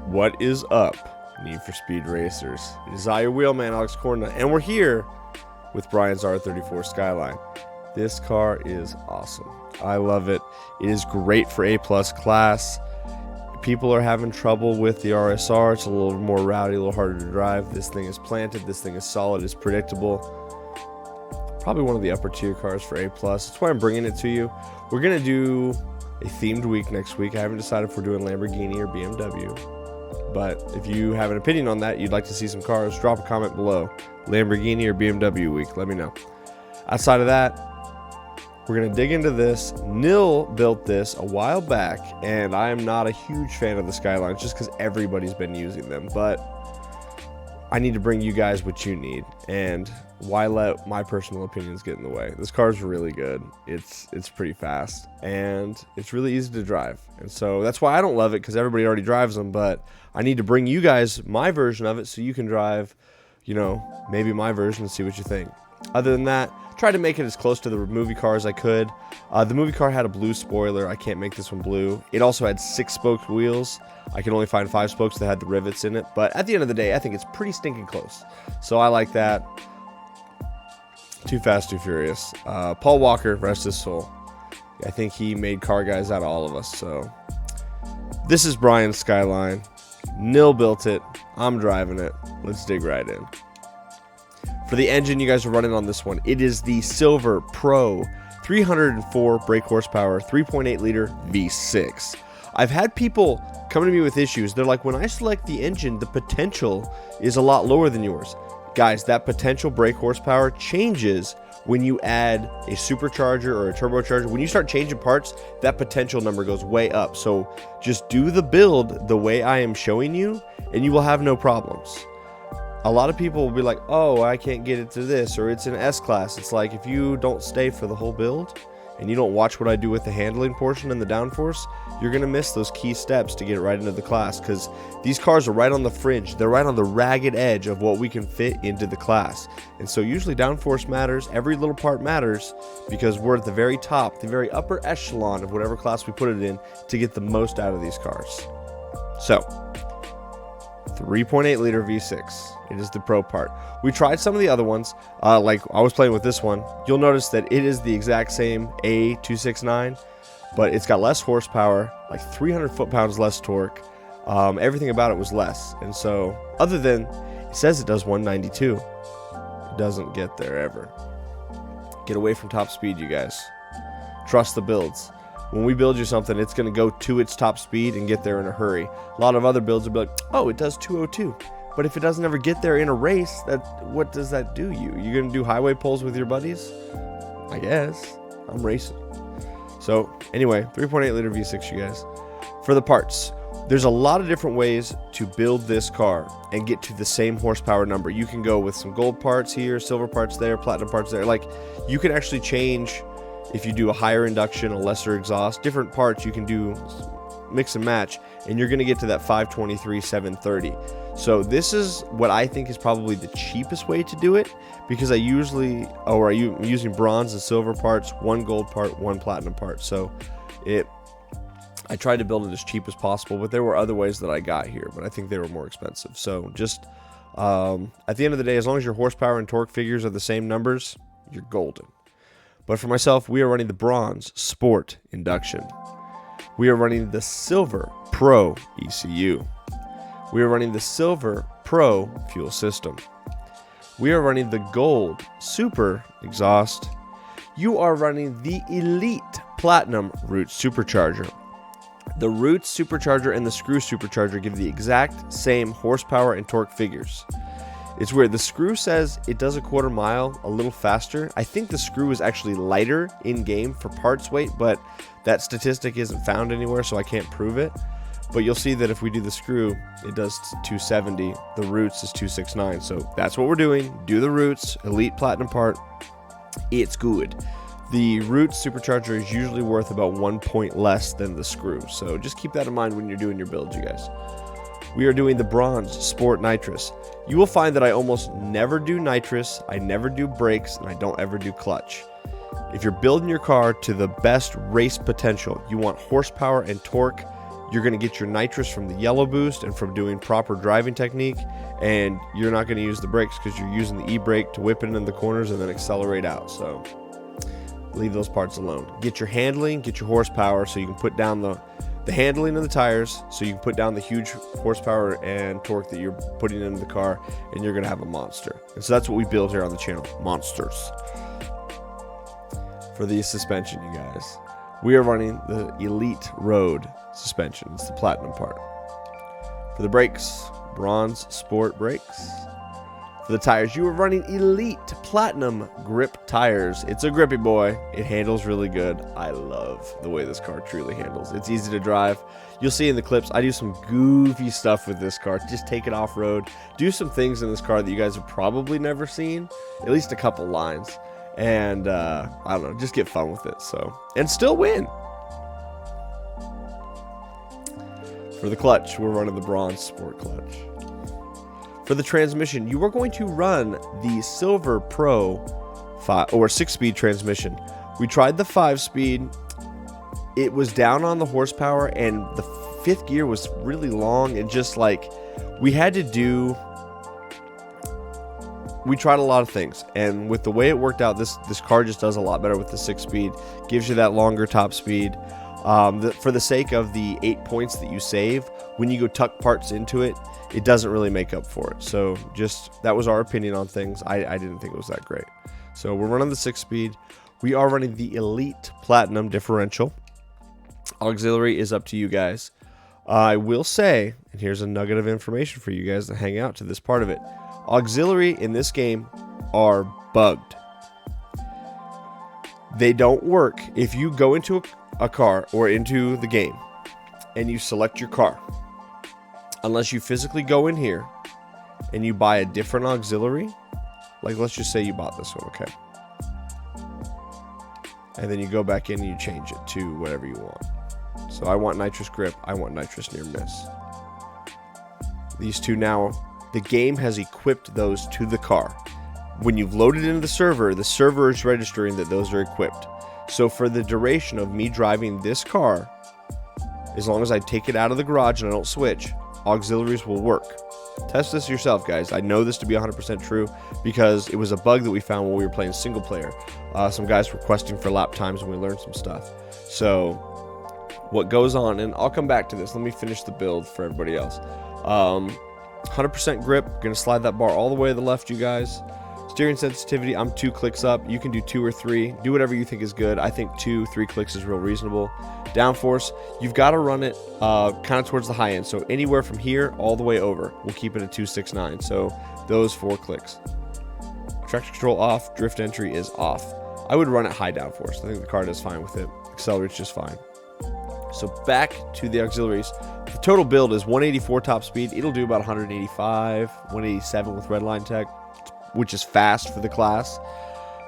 What is up, Need for Speed Racers? It is I, your wheelman, Alex Cornnut, and we're here with Brian's R34 Skyline. This car is awesome. I love it. It is great for A-plus class. People are having trouble with the RSR. It's a little more rowdy, a little harder to drive. This thing is planted. This thing is solid. It's predictable. Probably one of the upper tier cars for A-plus. That's why I'm bringing it to you. We're going to do a themed week next week. I haven't decided if we're doing Lamborghini or BMW. But if you have an opinion on that, you'd like to see some cars, drop a comment below. Lamborghini or BMW week, let me know. Outside of that, we're going to dig into this. Nil built this a while back, and I am not a huge fan of the Skylines just because everybody's been using them. But I need to bring you guys what you need, and why let my personal opinions get in the way? This car is really good. It's pretty fast, and it's really easy to drive. And so that's why I don't love it, because everybody already drives them, but I need to bring you guys my version of it so you can drive, you know, maybe my version and see what you think. Other than that, try to make it as close to the movie car as I could. The movie car had a blue spoiler. I can't make this one blue. It also had 6-spoke wheels. I can only find 5 spokes that had the rivets in it. But at the end of the day, I think it's pretty stinking close. So I like that. Too Fast, Too Furious. Paul Walker, rest his soul. I think he made car guys out of all of us. So this is Brian's Skyline. Nil built it. I'm driving it. Let's dig right in. For the engine you guys are running on this one, it is the Silver Pro 304 brake horsepower 3.8 liter V6. I've had people come to me with issues. They're like, when I select the engine, the potential is a lot lower than yours. Guys, that potential brake horsepower changes when you add a supercharger or a turbocharger. When you start changing parts, that potential number goes way up. So just do the build the way I am showing you, and you will have no problems. A lot of people will be like, oh, I can't get it to this, or it's an S-Class. It's like, if you don't stay for the whole build and you don't watch what I do with the handling portion and the downforce, you're going to miss those key steps to get it right into the class, because these cars are right on the fringe. They're right on the ragged edge of what we can fit into the class. And so usually downforce matters. Every little part matters, because we're at the very top, the very upper echelon of whatever class we put it in to get the most out of these cars. So 3.8 liter V6. It is the pro part. We tried some of the other ones. Like I was playing with this one. You'll notice that it is the exact same A269, but it's got less horsepower, like 300 foot-pounds less torque. Everything about it was less. And so, other than it says it does 192, it doesn't get there ever. Get away from top speed, you guys. Trust the builds. When we build you something, it's going to go to its top speed and get there in a hurry. A lot of other builds will be like, oh, it does 202. But if it doesn't ever get there in a race, what does that do you? You're going to do highway pulls with your buddies? I guess. I'm racing. So, anyway, 3.8 liter V6, you guys. For the parts, there's a lot of different ways to build this car and get to the same horsepower number. You can go with some gold parts here, silver parts there, platinum parts there. Like, you can actually change. If you do a higher induction, a lesser exhaust, different parts you can do mix and match, and you're going to get to that 523, 730. So this is what I think is probably the cheapest way to do it, because I'm using bronze and silver parts, 1 gold part, 1 platinum part. So I tried to build it as cheap as possible, but there were other ways that I got here, but I think they were more expensive. So just at the end of the day, as long as your horsepower and torque figures are the same numbers, you're golden. But for myself, we are running the Bronze Sport Induction. We are running the Silver Pro ECU. We are running the Silver Pro Fuel System. We are running the Gold Super Exhaust. You are running the Elite Platinum Roots Supercharger. The Roots Supercharger and the Screw Supercharger give the exact same horsepower and torque figures. It's weird. The Screw says it does a 1/4 mile a little faster. I think the Screw is actually lighter in game for parts weight, but that statistic isn't found anywhere, so I can't prove it. But you'll see that if we do the Screw, it does 270. The Roots is 269. So that's what we're doing. Do the Roots, Elite Platinum part. It's good. The Roots Supercharger is usually worth about 1 point less than the Screw. So just keep that in mind when you're doing your builds, you guys. We are doing the Bronze Sport Nitrous. You will find that I almost never do nitrous, I never do brakes, and I don't ever do clutch. If you're building your car to the best race potential, you want horsepower and torque You're going to get your nitrous from the yellow boost and from doing proper driving technique, and you're not going to use the brakes because you're using the e-brake to whip it into the corners and then accelerate out. So leave those parts alone. Get your handling, get your horsepower so you can put down the handling of the tires, so you can put down the huge horsepower and torque that you're putting into the car, and you're going to have a monster. And so that's what we build here on the channel, monsters. For the suspension, you guys, we are running the Elite Road suspension. It's the platinum part. For the brakes, bronze sport brakes. For the tires, you are running Elite Platinum grip tires. It's a grippy boy. It handles really good. I love the way this car truly handles. It's easy to drive. You'll see in the clips, I do some goofy stuff with this car. Just take it off-road. Do some things in this car that you guys have probably never seen. At least a couple lines. And, I don't know, just get fun with it. So, and still win. For the clutch, we're running the bronze sport clutch. For the transmission, you are going to run the Silver Pro 5 or 6-speed transmission. We tried the 5-speed. It was down on the horsepower, and the 5th gear was really long, and just like we tried a lot of things, and with the way it worked out, this car just does a lot better with the 6-speed. Gives you that longer top speed. For the sake of the 8 points that you save, when you go tuck parts into it, it doesn't really make up for it. So just, that was our opinion on things. I didn't think it was that great. So we're running the 6-speed. We are running the Elite Platinum differential. Auxiliary is up to you guys. I will say, and here's a nugget of information for you guys to hang out to this part of it. Auxiliary in this game are bugged. They don't work. If you go into a car or into the game and you select your car, unless you physically go in here and you buy a different auxiliary, like let's just say you bought this one, okay? And then you go back in and you change it to whatever you want. So I want nitrous grip, I want nitrous near miss. These two now, the game has equipped those to the car. When you've loaded into the server is registering that those are equipped. So for the duration of me driving this car, as long as I take it out of the garage and I don't switch, auxiliaries will work. Test this yourself, guys. I know this to be 100% true because it was a bug that we found when we were playing single player. Some guys requesting for lap times and we learned some stuff. So what goes on, and I'll come back to this. Let me finish the build for everybody else. 100% grip. Going to slide that bar all the way to the left, you guys. Steering sensitivity, I'm 2 clicks up. You can do 2 or 3. Do whatever you think is good. I think 2-3 clicks is real reasonable. Downforce, you've got to run it kind of towards the high end. So anywhere from here all the way over. We'll keep it at 269. So those 4 clicks. Traction control off. Drift entry is off. I would run it high downforce. I think the car does fine with it. Accelerates just fine. So back to the auxiliaries. The total build is 184 top speed. It'll do about 185, 187 with redline tech, which is fast for the class.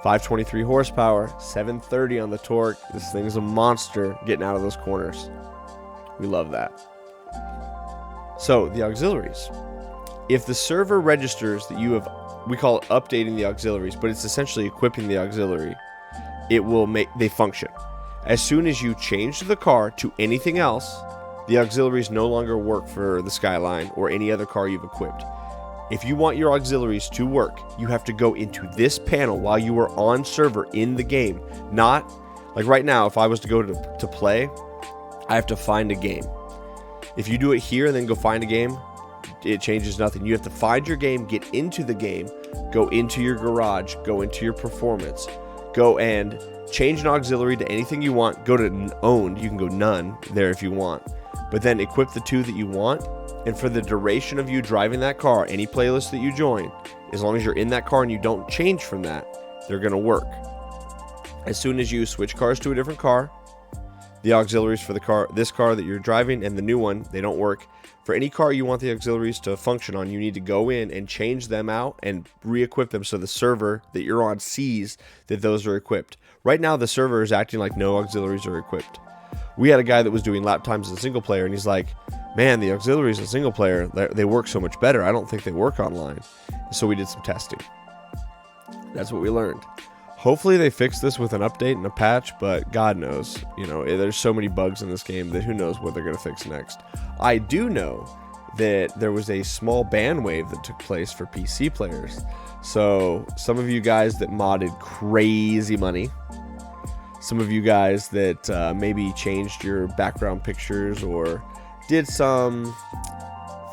523 horsepower, 730 on the torque. This thing is a monster getting out of those corners. We love that. So the auxiliaries. If the server registers that you have, we call it updating the auxiliaries, but it's essentially equipping the auxiliary, it will make, they function. As soon as you change the car to anything else, the auxiliaries no longer work for the Skyline or any other car you've equipped. If you want your auxiliaries to work, you have to go into this panel while you are on server in the game. Not, like right now, if I was to go to play, I have to find a game. If you do it here and then go find a game, it changes nothing. You have to find your game, get into the game, go into your garage, go into your performance, go and change an auxiliary to anything you want. Go to owned, you can go none there if you want. But then equip the 2 that you want. And for the duration of you driving that car, any playlist that you join, as long as you're in that car and you don't change from that, they're going to work. As soon as you switch cars to a different car, the auxiliaries for the car, this car that you're driving and the new one, they don't work. For any car you want the auxiliaries to function on, you need to go in and change them out and re-equip them so the server that you're on sees that those are equipped. Right now, the server is acting like no auxiliaries are equipped. We had a guy that was doing lap times as a single player, and he's like, man, the auxiliaries in single player, they work so much better. I don't think they work online. So we did some testing. That's what we learned. Hopefully they fix this with an update and a patch, but God knows. You know, there's so many bugs in this game that who knows what they're going to fix next. I do know that there was a small ban wave that took place for PC players. So some of you guys that modded crazy money, some of you guys that maybe changed your background pictures or did some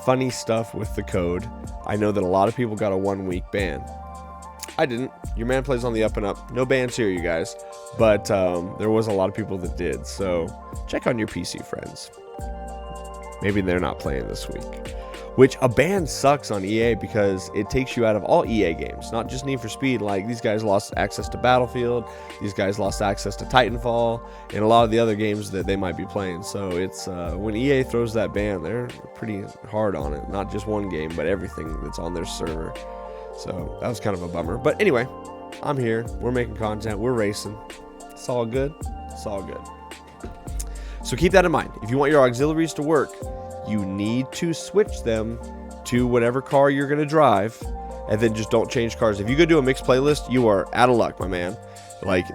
funny stuff with the code. I know that a lot of people got a 1-week ban. I didn't. Your man plays on the up and up. No bans here, you guys. But there was a lot of people that did. So check on your PC friends. Maybe they're not playing this week. Which, a ban sucks on EA because it takes you out of all EA games. Not just Need for Speed. Like, these guys lost access to Battlefield. These guys lost access to Titanfall. And a lot of the other games that they might be playing. So it's when EA throws that ban, they're pretty hard on it. Not just one game, but everything that's on their server. So that was kind of a bummer. But anyway, I'm here. We're making content. We're racing. It's all good. It's all good. So keep that in mind. If you want your auxiliaries to work, you need to switch them to whatever car you're going to drive, and then just don't change cars. If you go do a mixed playlist, you are out of luck, my man. Like,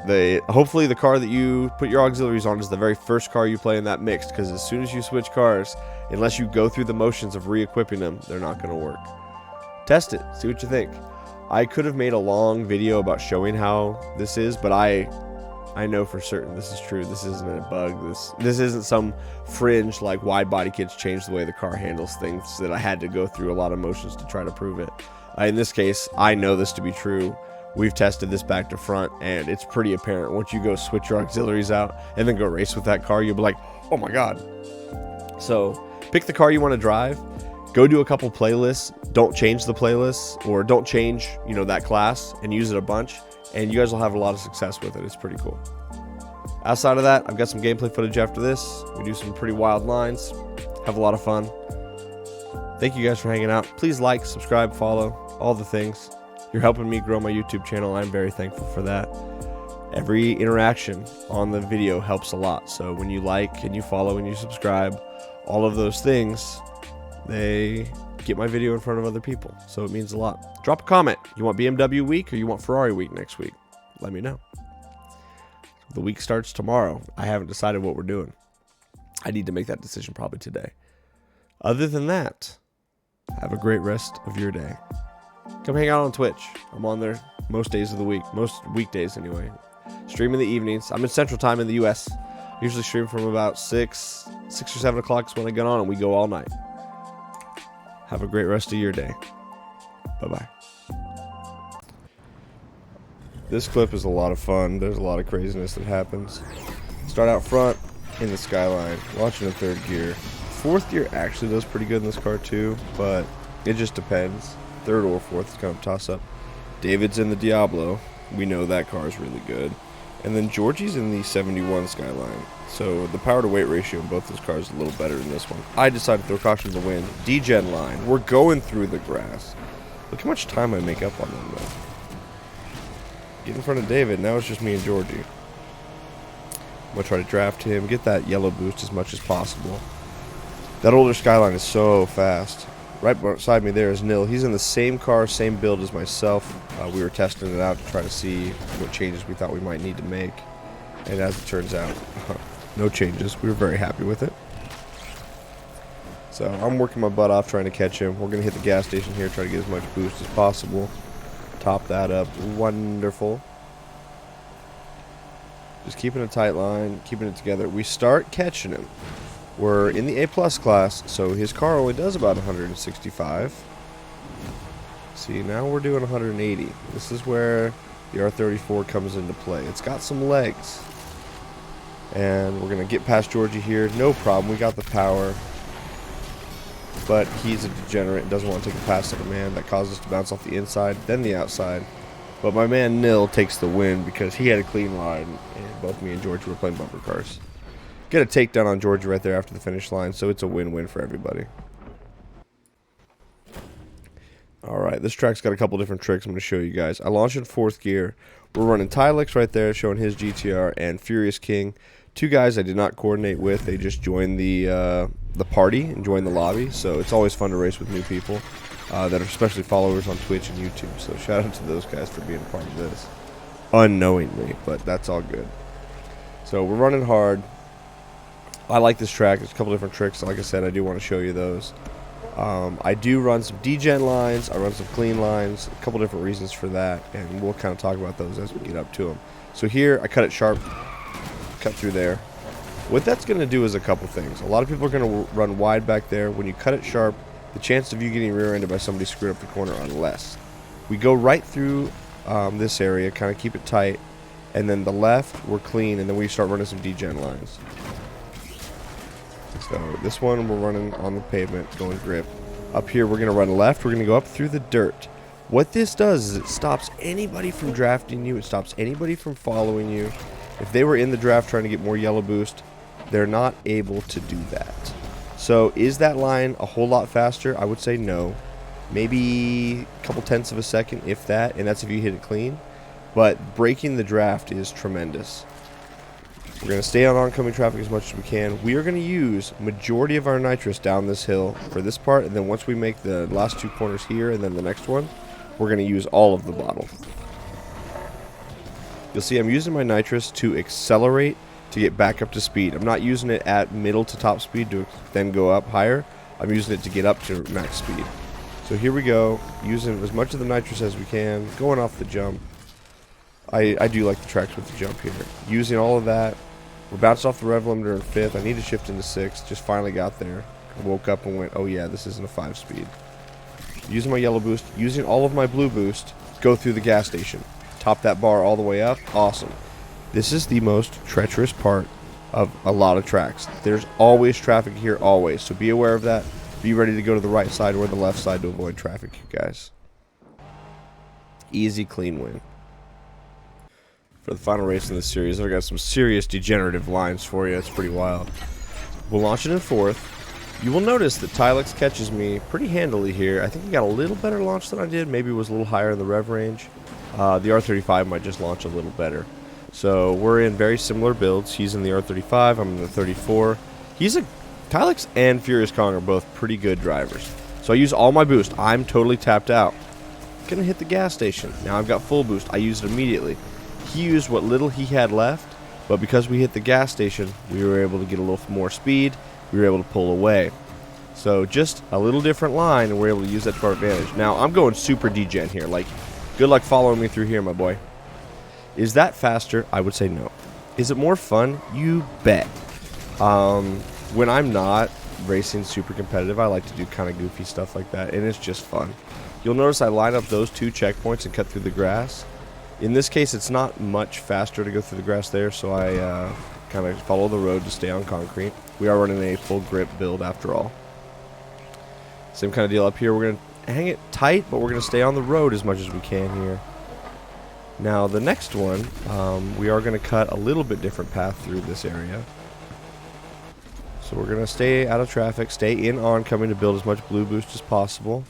hopefully the car that you put your auxiliaries on is the very first car you play in that mixed, because as soon as you switch cars, unless you go through the motions of re-equipping them, they're not going to work. Test it. See what you think. I could have made a long video about showing how this is, but I know for certain this is true. This isn't a bug. This isn't some fringe, like, wide body kits change the way the car handles things that I had to go through a lot of motions to try to prove it. In this case, I know this to be true. We've tested this back to front, and it's pretty apparent. Once you go switch your auxiliaries out and then go race with that car, you'll be like, oh my God. So pick the car you want to drive. Go do a couple playlists. Don't change the playlists, or don't change, you know, that class, and use it a bunch, and you guys will have a lot of success with it. It's pretty cool. Outside of that, I've got some gameplay footage after this. We do some pretty wild lines. Have a lot of fun. Thank you guys for hanging out. Please like, subscribe, follow, all the things. You're helping me grow my YouTube channel. I'm very thankful for that. Every interaction on the video helps a lot. So when you like and you follow and you subscribe, all of those things, they get my video in front of other people. So it means a lot. Drop a comment. You want BMW week or you want Ferrari week next week? Let me know. The week starts tomorrow. I haven't decided what we're doing. I need to make that decision probably today. Other than that, have a great rest of your day. Come hang out on Twitch. I'm on there most days of the week. Most weekdays anyway. Stream in the evenings. I'm in Central Time in the US. Usually stream from about 6 or 7 o'clock is when I get on, and we go all night. Have a great rest of your day. Bye-bye. This clip is a lot of fun. There's a lot of craziness that happens. Start out front in the Skyline, launching in 3rd gear. 4th gear actually does pretty good in this car too, but it just depends. 3rd or 4th is kind of a toss-up. David's in the Diablo. We know that car is really good. And then Georgie's in the 71 Skyline. So the power to weight ratio in both those cars is a little better than this one. I decided to throw caution to the wind. D-Gen line. We're going through the grass. Look how much time I make up on them though. Get in front of David. Now it's just me and Georgie. I'm going to try to draft him. Get that yellow boost as much as possible. That older Skyline is so fast. Right beside me there is Nil. He's in the same car, same build as myself. We were testing it out to try to see what changes we thought we might need to make. And as it turns out, no changes. We were very happy with it. So I'm working my butt off trying to catch him. We're going to hit the gas station here, try to get as much boost as possible. Top that up. Wonderful. Just keeping a tight line, keeping it together. We start catching him. We're in the A+ class, so his car only does about 165. See, now we're doing 180. This is where the R34 comes into play. It's got some legs. And we're going to get past Georgie here. No problem. We got the power. But he's a degenerate and doesn't want to take a pass at a man. That causes us to bounce off the inside, then the outside. But my man Nil takes the win because he had a clean line, and both me and Georgie were playing bumper cars. Get a takedown on Georgie right there after the finish line, so it's a win-win for everybody. Alright, this track's got a couple different tricks I'm going to show you guys. I launched in 4th gear. We're running Tylix right there, showing his GTR, and Furious King. 2 guys I did not coordinate with. They just joined the party and joined the lobby, so it's always fun to race with new people that are especially followers on Twitch and YouTube. So shout out to those guys for being a part of this. unknowingly, but that's all good. So we're running hard. I like this track. There's a couple different tricks. Like I said, I do want to show you those. I do run some degen lines. I run some clean lines. A couple different reasons for that, and we'll kind of talk about those as we get up to them. So here, I cut it sharp, cut through there. What that's going to do is a couple things. A lot of people are going to run wide back there. When you cut it sharp, the chance of you getting rear-ended by somebody screwing up the corner are less. We go right through this area, kind of keep it tight, and then the left, we're clean, and then we start running some degen lines. So this one, we're running on the pavement, going grip. Up here, we're going to run left. We're going to go up through the dirt. What this does is it stops anybody from drafting you. It stops anybody from following you. If they were in the draft trying to get more yellow boost, they're not able to do that. So is that line a whole lot faster? I would say no. Maybe a couple tenths of a second, if that, and that's if you hit it clean. But breaking the draft is tremendous. We're going to stay on oncoming traffic as much as we can. We are going to use majority of our nitrous down this hill for this part, and then once we make the last two corners here and then the next one, we're going to use all of the bottle. You'll see I'm using my nitrous to accelerate to get back up to speed. I'm not using it at middle to top speed to then go up higher. I'm using it to get up to max speed. So here we go, using as much of the nitrous as we can, going off the jump. I do like the tracks with the jump here. Using all of that. We're bounced off the rev limiter in 5th. I need to shift into 6th. Just finally got there. I woke up and went, oh yeah, this isn't a 5-speed. Using my yellow boost, using all of my blue boost, go through the gas station. Top that bar all the way up. Awesome. This is the most treacherous part of a lot of tracks. There's always traffic here, always. So be aware of that. Be ready to go to the right side or the left side to avoid traffic, you guys. Easy, clean win. For the final race in this series, I've got some serious degenerative lines for you. It's pretty wild. We'll launch it in 4th. You will notice that Tilex catches me pretty handily here. I think he got a little better launch than I did. Maybe it was a little higher in the rev range. The R35 might just launch a little better. So we're in very similar builds. He's in the R35. I'm in the 34. Tilex and Furious Kong are both pretty good drivers. So I use all my boost. I'm totally tapped out. Gonna hit the gas station. Now I've got full boost. I used it immediately. He used what little he had left, but because we hit the gas station, we were able to get a little more speed. We were able to pull away. So just a little different line, and we're able to use that to our advantage. Now, I'm going super degen here. Like, good luck following me through here, my boy. Is that faster? I would say no. Is it more fun? You bet. When I'm not racing super competitive, I like to do kind of goofy stuff like that, and it's just fun. You'll notice I line up those two checkpoints and cut through the grass. In this case, it's not much faster to go through the grass there, so I kind of follow the road to stay on concrete. We are running a full grip build after all. Same kind of deal up here. We're going to hang it tight, but we're going to stay on the road as much as we can here. Now, the next one, we are going to cut a little bit different path through this area. So we're going to stay out of traffic, stay in oncoming to build as much blue boost as possible.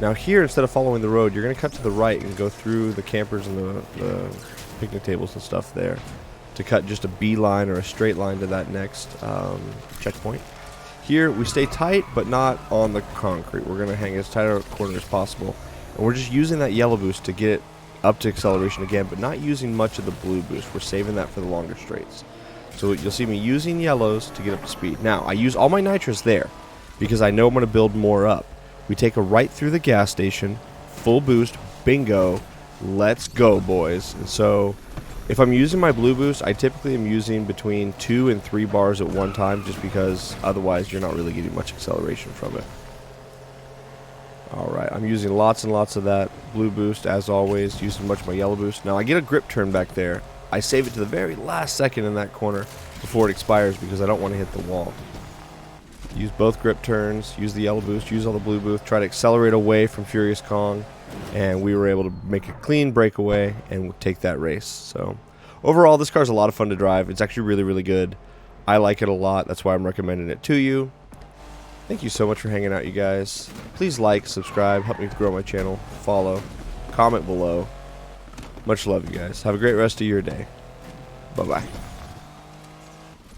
Now here, instead of following the road, you're going to cut to the right and go through the campers and the picnic tables and stuff there to cut just a beeline or a straight line to that next checkpoint. Here, we stay tight, but not on the concrete. We're going to hang as tight a corner as possible. And we're just using that yellow boost to get it up to acceleration again, but not using much of the blue boost. We're saving that for the longer straights. So you'll see me using yellows to get up to speed. Now, I use all my nitrous there because I know I'm going to build more up. We take a right through the gas station, full boost, bingo, let's go, boys. And so if I'm using my blue boost, I typically am using between 2 and 3 bars at one time, just because otherwise you're not really getting much acceleration from it. Alright, I'm using lots and lots of that blue boost, as always, using much of my yellow boost. Now I get a grip turn back there. I save it to the very last second in that corner before it expires because I don't want to hit the wall. Use both grip turns, use the yellow boost, use all the blue boost, try to accelerate away from Furious Kong, and we were able to make a clean breakaway and take that race. So overall, this car is a lot of fun to drive. It's actually really, really good. I like it a lot. That's why I'm recommending it to you. Thank you so much for hanging out, you guys. Please like, subscribe, help me grow my channel, follow, comment below. Much love, you guys. Have a great rest of your day. Bye-bye.